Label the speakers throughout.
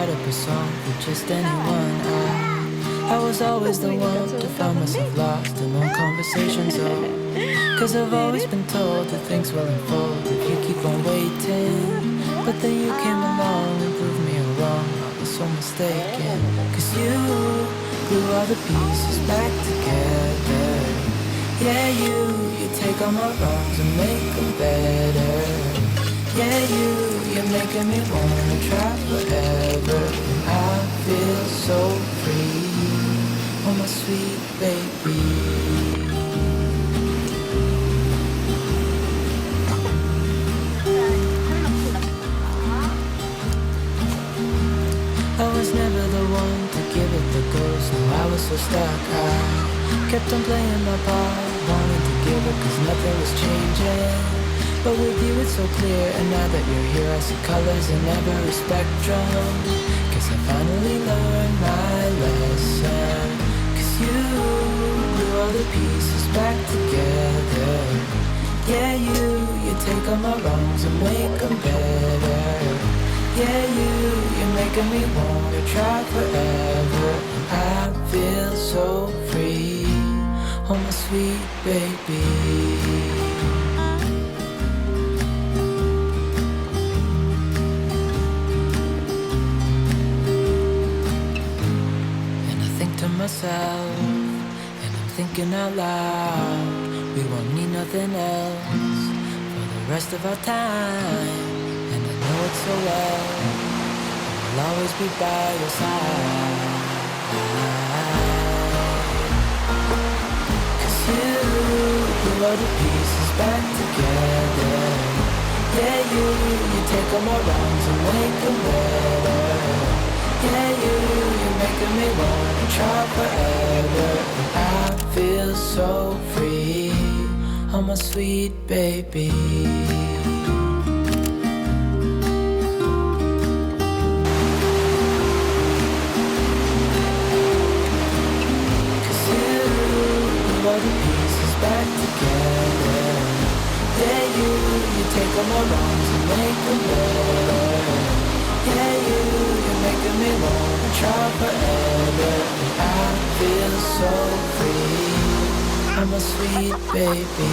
Speaker 1: write up a song for just anyone. I was always the one to find myself lost in all conversations. Cause I've always been told that things will unfold if you keep on waiting. But then you came along and proved me wrong. I was so mistaken. Cause you glue all the pieces back together. Yeah, you take all my wrongs and make them better. Yeah, you're making me wanna try forever. And I feel so free. Oh, my sweet baby. I was never the one to give it the ghost. No, I was so stuck. I kept on playing my part, wanting to give it cause nothing was changing. But with you it's so clear, and now that you're here I see colors in every spectrum. Cause I finally learned my lesson. Cause you glue all the pieces back together. Yeah, you take all my wrongs and make them better. Yeah, you're making me wanna try forever. And I feel so free. Oh, my sweet baby. Myself, and I'm thinking out loud, we won't need nothing else for the rest of our time. And I know it so well, and I'll always be by your side. Cause you glue all the pieces back together. Yeah, you take all my wrongs and make them better. Yeah, you're making me wanna try forever. And I feel so free. Oh, my sweet baby. Cause you glue all the pieces back together. Yeah, you take all my wrongs and make them better. Yeah, you're making me wanna try forever. And I feel so free. I'm a sweet baby.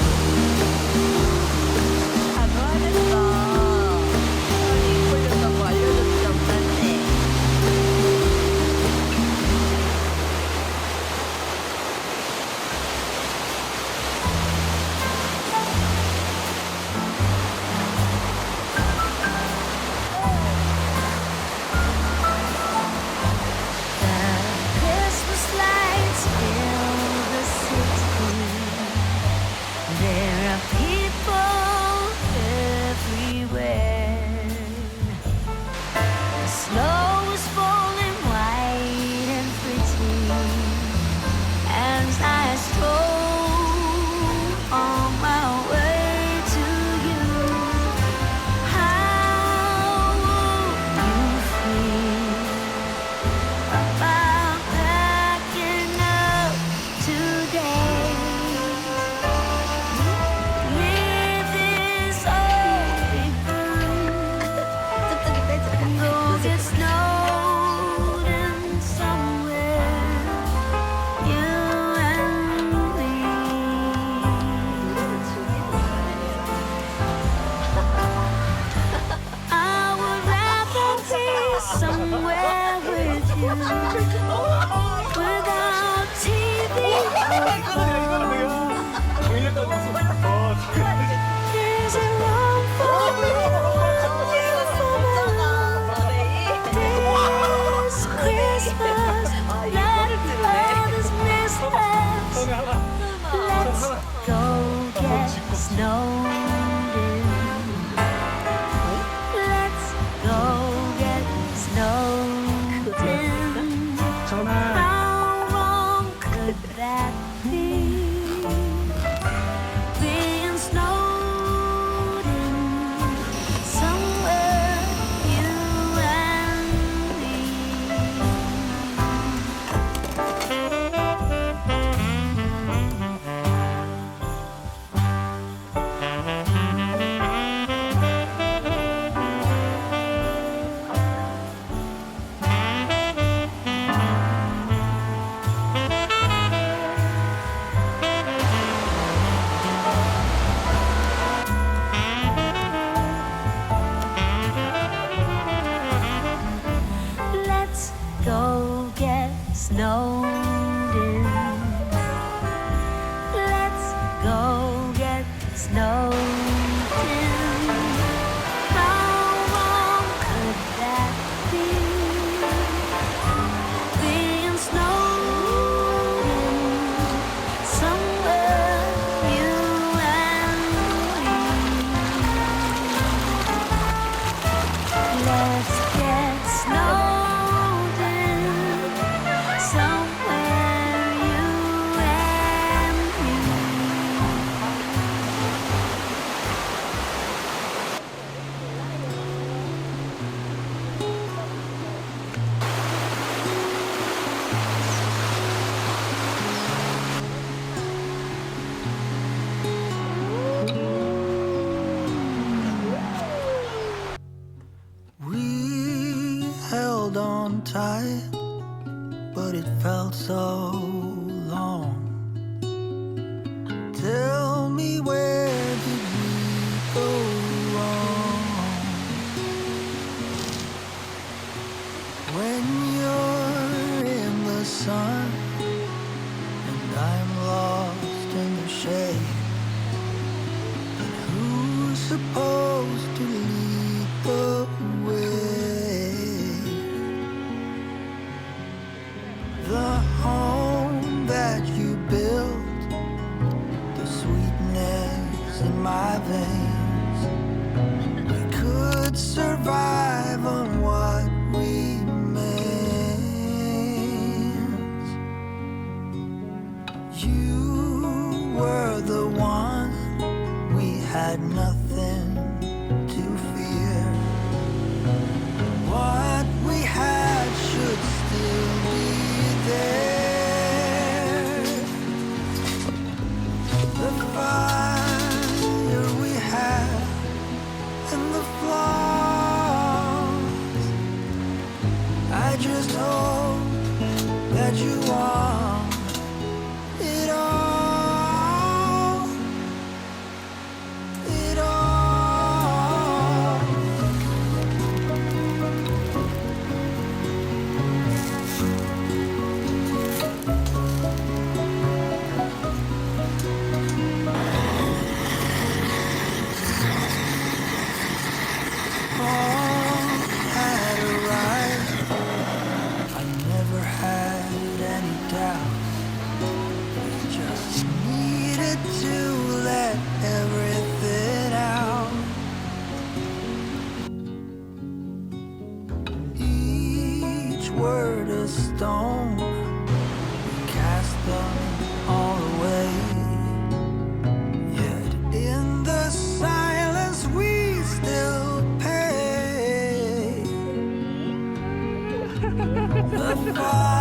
Speaker 2: snowed in. Let's go get snowed in. How wrong could that be? Being snowed in somewhere, you and me. Let's get snowed in somewhere, you and
Speaker 1: We held on tight, but it felt so long. Tell me, where did we go wrong? When you're in the sun and I'm lost in the shade, then who's supposed to lead the way? The home that you built, the sweetness in my veins. We could survive on what remains. You were the one, we had nothing to fear. What we had should still be there. The fire we had and the flaws. I just hope that you want it all. It all. All had arrived. I never had any doubts. We just needed to let everything out. Each word a stone, we cast them all away. Yet in the silence we still pay. The fire